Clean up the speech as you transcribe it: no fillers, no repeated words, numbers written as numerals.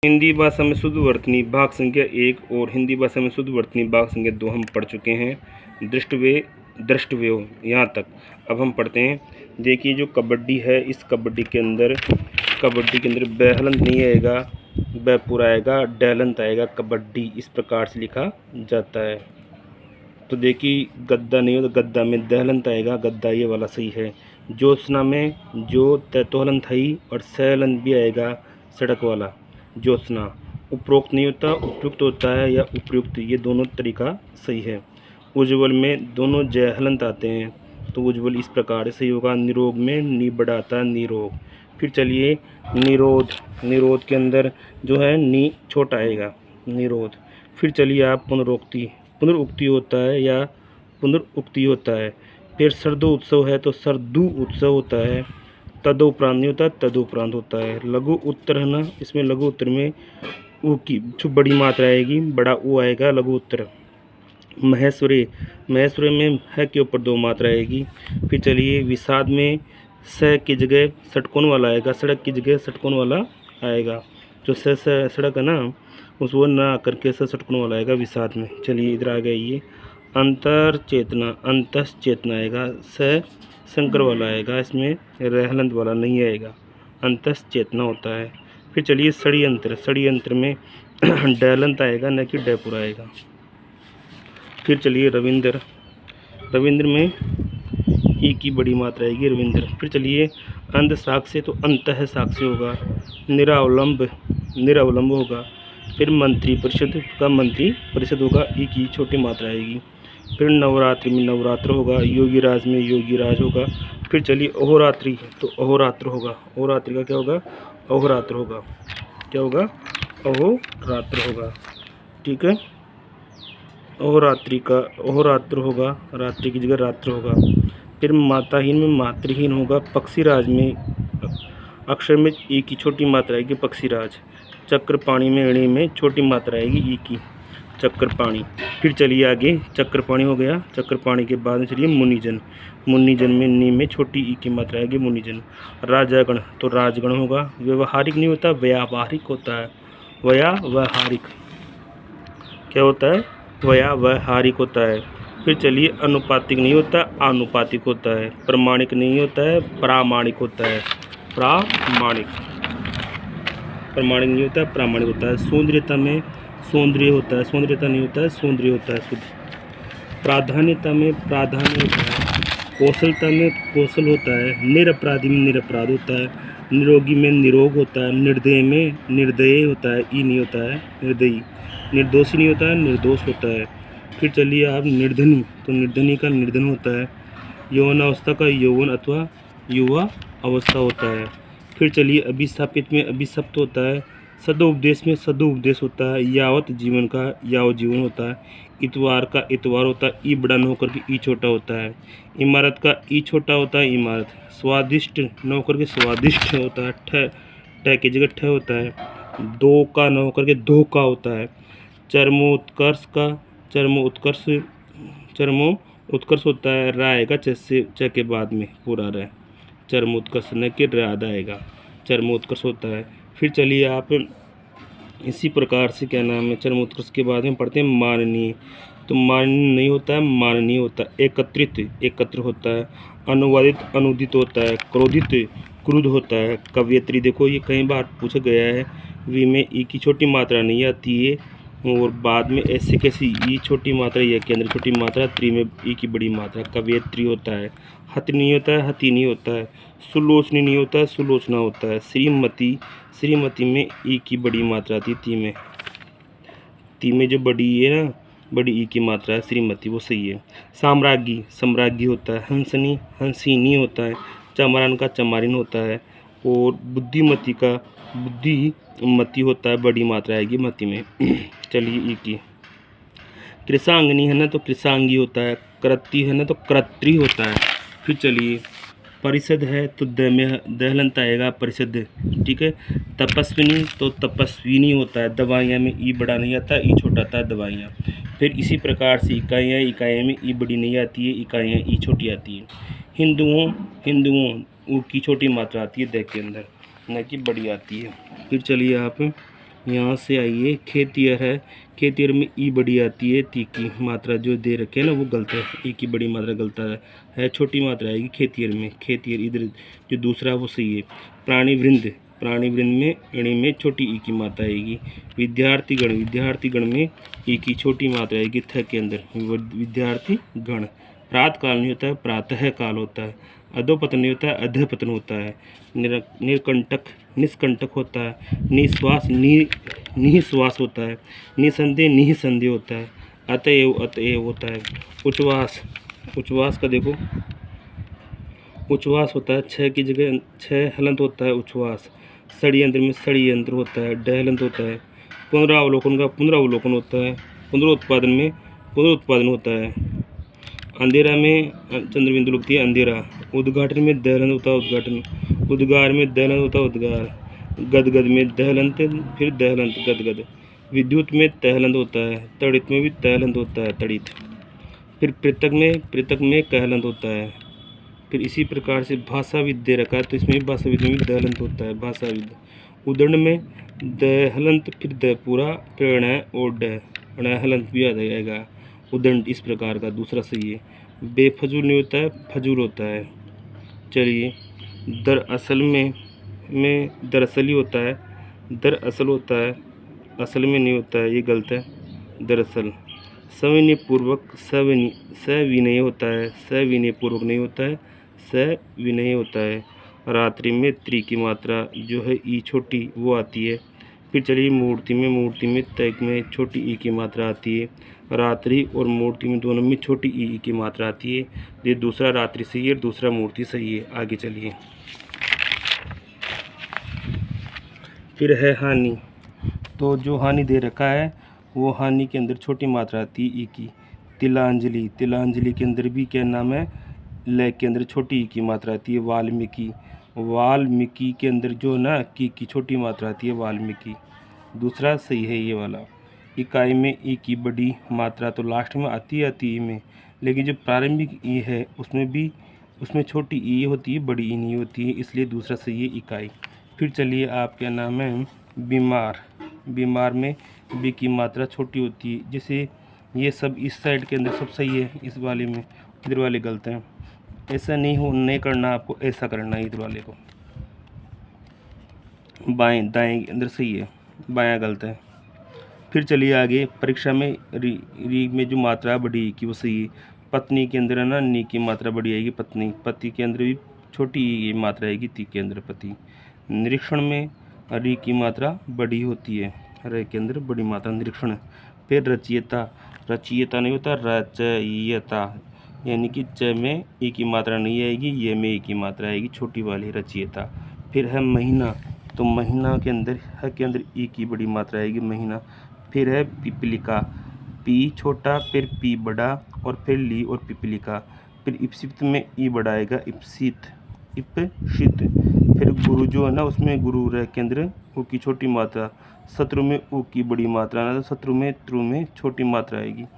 हिंदी भाषा में शुद्ध वर्तनी भाग संख्या 1 और हिंदी भाषा में शुद्ध वर्तनी भाग संख्या 2 हम पढ़ चुके हैं। दृष्टव्यो यहाँ तक। अब हम पढ़ते हैं। देखिए जो कबड्डी है, इस कबड्डी के अंदर बहलंत नहीं आएगा, ब पूरा आएगा, डहलंत आएगा। कबड्डी इस प्रकार से लिखा जाता है। तो देखिए गद्दा नहीं हो तो गद्दा में दहलंत आएगा, गद्दा ये वाला सही है। ज्योत्सना में जो तहलंत हई और सहलंत भी आएगा, सड़क वाला ज्योत्सना। उपरोक्त नहीं होता, उपयुक्त होता है या उपयुक्त, ये दोनों तरीका सही है। उज्ज्वल में दोनों जय हलंत आते हैं, तो उज्ज्वल इस प्रकार सही होगा। निरोग में नी बड़ा आता है, निरोग। फिर चलिए निरोध के अंदर जो है नी छोटा आएगा, निरोध। फिर चलिए आप पुनरुक्ति होता है या पुनरुक्ति होता है। फिर सरदो उत्सव है तो सरदू उत्सव होता है। तदोपरांत नहीं होता, तदोपरांत होता है। लघु उत्तर है ना, इसमें लघु उत्तर में ऊ की जो बड़ी मात्रा आएगी, बड़ा ऊ आएगा लघु उत्तर। महेश्वरी में है के ऊपर दो मात्रा आएगी। फिर चलिए विषाद में स की जगह षटकोण वाला आएगा, सड़क की जगह षटकोण वाला आएगा। जो सड़क है ना, उस वो ना करके षटकोण वाला आएगा विषाद में। चलिए इधर आ गया ये अंतस चेतना आएगा, शंकर वाला आएगा, इसमें रहलंत वाला नहीं आएगा, अंतस चेतना होता है। फिर चलिए षड्यंत्र में डहलंत आएगा, न कि डयपुर आएगा। फिर चलिए रविंद्र में ई की बड़ी मात्रा आएगी, रविंद्र। फिर चलिए अंध साक्ष्य तो अंतः साक्ष्य होगा, निरावलंब होगा। फिर मंत्री परिषद का मंत्री परिषद होगा, ई की छोटी मात्रा आएगी। फिर नवरात्रि में नवरात्र होगा, योगी राज में योगी राज होगा। फिर चलिए अहोरात्रि तो अहोरात्र होगा, अहोरात्रि का क्या होगा, अहोरात्र होगा। क्या होगा, अहोरात्र होगा। ठीक है, अहोरात्र होगा, रात्रि की जगह रात्र होगा। फिर माताहीन में मातृहीन होगा। पक्षीराज में अक्षर में ई की छोटी मात्रा आएगी, पक्षीराज। चक्रपाणी में ऋणी में छोटी मात्रा आएगी ई की, चक्रपाणी। फिर चलिए आगे, चक्रपाणी हो गया। चक्रपाणी के बाद में चलिए मुनिजन में नी में छोटी ई की मात्रा आएगी, मुनिजन। राजागण तो राजगण होगा। व्यवहारिक नहीं होता, व्यावहारिक होता है, व्यावहारिक। क्या होता है, व्यावहारिक होता है। फिर चलिए अनुपातिक नहीं होता, आनुपातिक होता है। प्रमाणिक नहीं होता है, प्रामाणिक होता है, प्रामाणिक नहीं होता, प्रामाणिक होता है। सौंदर्यता में सौंदर्य होता है, सौंदर्यता नहीं होता है, सौंदर्य होता है शुद्ध। प्राधान्यता में प्राधान्य होता है। कौशलता में कौशल होता है। निरपराधी में निरपराध होता है। निरोगी में निरोग होता है। निर्दय में निर्दयी होता है, ई नहीं होता है, निर्दयी। निर्दोषी नहीं होता है, निर्दोष होता है। फिर चलिए आप निर्धनी तो निर्धनी का निर्धन होता है। यौवन अवस्था का यौवन अथवा युवा अवस्था होता है। फिर चलिए अभिस्थापित में अभिशप्त होता है। सदोपदेश में सदोपदेश होता है। यावत जीवन का याव जीवन होता है। इतवार का इतवार होता है, ई बड़ा न होकर के ई छोटा होता है। इमारत का ई छोटा होता है, इमारत। स्वादिष्ट न होकर के स्वादिष्ट होता है, ठ की जगह ठ होता है। दो का न होकर के दो का होता है। चरमोत्कर्ष का चरमोत्कर्ष होता है, रा आएगा च के बाद में पूरा रह, चरमोत्कर्ष न कि राधा आएगा, चरमोत्कर्ष होता है। फिर चलिए आप इसी प्रकार से क्या नाम है, चरमोत्कर्ष के बाद में पढ़ते हैं माननीय। तो माननीय नहीं होता है, माननीय होता है। एकत्र होता है। अनुवादित अनुदित होता है। क्रोधित क्रुद्ध होता है। कवयत्री देखो ये कई बार पूछा गया है। वी में ई की छोटी मात्रा नहीं आती है, और बाद में ऐसे कैसी ई छोटी मात्रा या के अंदर छोटी मात्रा, त्री में ई की बड़ी मात्रा। कवयत्री होता है। हति नहीं होता है, हति नहीं होता है। सुलोचनी नहीं होता है, सुलोचना होता है। श्रीमती में ई की बड़ी मात्रा आती है, ती में जो बड़ी है ना, बड़ी ई की मात्रा है, श्रीमती, वो सही है। सम्राज्ञी होता है। हंसिनी होता है। चमारन का चमारिन होता है। और बुद्धिमती का बुद्धिमती होता है, बड़ी मात्रा आएगी मती में। चलिए ई की। कृषांगनी है ना तो कृषांगी होता है। कृति है ना तो कृत्री होता है। फिर चलिए परिषद है तो द में दहलंत आएगा, परिषद। ठीक है। तपस्विनी तो तपस्विनी होता है। दवाइयाँ में ई बड़ा नहीं आता, ई छोटा आता है, दवाइयाँ। फिर इसी प्रकार से इकाइयाँ में ई बड़ी नहीं आती है, इकाइयाँ ई छोटी आती है। हिंदुओं ऊ की छोटी मात्रा आती है द के अंदर, न कि बड़ी आती है। फिर चलिए आप यहाँ से आइए खेतियर है, खेतियर में ई बड़ी आती है, ती की मात्रा जो दे रखे है ना वो गलत है, ई की बड़ी मात्रा गलत है छोटी मात्रा आएगी खेतियर में, खेतियर इधर जो दूसरा है वो सही है। प्राणीवृंद, प्राणीवृंद में इणी में छोटी ई की मात्रा आएगी। विद्यार्थीगण, विद्यार्थीगण में ई की छोटी मात्रा आएगी थ के अंदर, विद्यार्थी गण। प्रातः काल नहीं होता है, प्रातः काल होता है। अधोपतन नहीं होता है, अधपतन होता है। निरकंटक, निष्कंटक होता है। निश्वास, निःश्वास होता है। निसंदेह, निसंदेह होता है। अतएव, अतएव होता है। उच्छ्वास, उच्छ्वास का देखो, उच्छ्वास होता है, छः की जगह छः हलंत होता है उच्छ्वास। षड्यंत्र में षड्यंत्र होता है, डहलंत होता है। पुनरावलोकन का पुनरावलोकन होता है। पुनरुत्पादन में पुनरुत्पादन होता है। अंधेरा में चंद्रबिंदु लगती है अंधेरा। उद्घाटन में दहलन होता है उद्घाटन। उद्गार में दहलन होता है उद्गार। गदगद में दहलंत, फिर दहलंत गदगद। विद्युत में तहलंत होता है। तड़ित में भी तहलंत होता है तड़ित। फिर पृथक में कहलंत होता है। फिर इसी प्रकार से भाषाविद दे रखा है तो इसमें भी भाषाविद में भी दहलंत होता है भाषाविद। उदंड में दहलंत, फिर द पूरा प्रणय और ड हलंत भी आ जाएगा। उदंड इस प्रकार का दूसरा सही है। बेफजूल नहीं होता है, फजूल होता है। चलिए, दरअसल में दरअसल ही होता है, दरअसल होता है, असल में नहीं होता है, ये गलत है। दरअसल सविनय पूर्वक, सविनय होता है, सविनय पूर्वक नहीं होता है, सविनय होता है। रात्रि में त्रि की मात्रा जो है ई छोटी वो आती है। फिर चलिए मूर्ति में तय में छोटी ई की मात्रा आती है। रात्रि और मूर्ति में दोनों में छोटी ई की मात्रा आती है। ये दूसरा रात्रि सही है, दूसरा मूर्ति सही है। आगे चलिए, फिर है हानि। तो जो हानि दे रखा है वो हानि के अंदर छोटी मात्रा आती है ई की। तिलांजलि, तिलांजलि के अंदर भी क्या नाम है, ल के अंदर छोटी ई की मात्रा आती है। वाल्मीकि, वाल्मीकि के अंदर जो ना की छोटी मात्रा आती है वाल्मीकि। दूसरा सही है ये वाला। इकाई में ई की बड़ी मात्रा तो लास्ट में आती है में, लेकिन जो प्रारंभिक ई है उसमें छोटी ई होती है, बड़ी ई नहीं होती है, इसलिए दूसरा सही है इकाई। फिर चलिए, आप क्या नाम है, बीमार। बीमार में बी की मात्रा छोटी होती है। जैसे ये सब इस साइड के अंदर सब सही है, इस वाले में इधर वाले गलत हैं। ऐसा नहीं करना आपको, ऐसा करना है इधर वाले को। बाएं दाएं के अंदर सही है, बायां गलत है। फिर चलिए आगे, परीक्षा में री में जो मात्रा बड़ी की वो सही है। पत्नी के अंदर है ना नी की मात्रा बड़ी आएगी पत्नी। पति के अंदर भी छोटी मात्रा आएगी ती के अंदर पति। निरीक्षण में री की मात्रा बड़ी होती है, रे के अंदर बड़ी मात्रा निरीक्षण। फिर रचयिता, रचयिता नहीं होता, रचयिता, यानी कि च में ई की मात्रा नहीं आएगी, ये में ई की मात्रा आएगी छोटी वाली रचयिता। फिर है महीना, तो महीना के अंदर ई की बड़ी मात्रा आएगी महीना। फिर है पिपलिका, पी छोटा फिर पी बड़ा और फिर ली और पिपलिका। फिर इप्सित में ई बड़ा आएगा इप्सित, इप्सित। फिर गुरु जो है ना उसमें गुरु रह के अंदर ऊ की छोटी मात्रा। शत्रु में ऊ की बड़ी मात्रा ना, तो शत्रु में त्रु में छोटी मात्रा आएगी।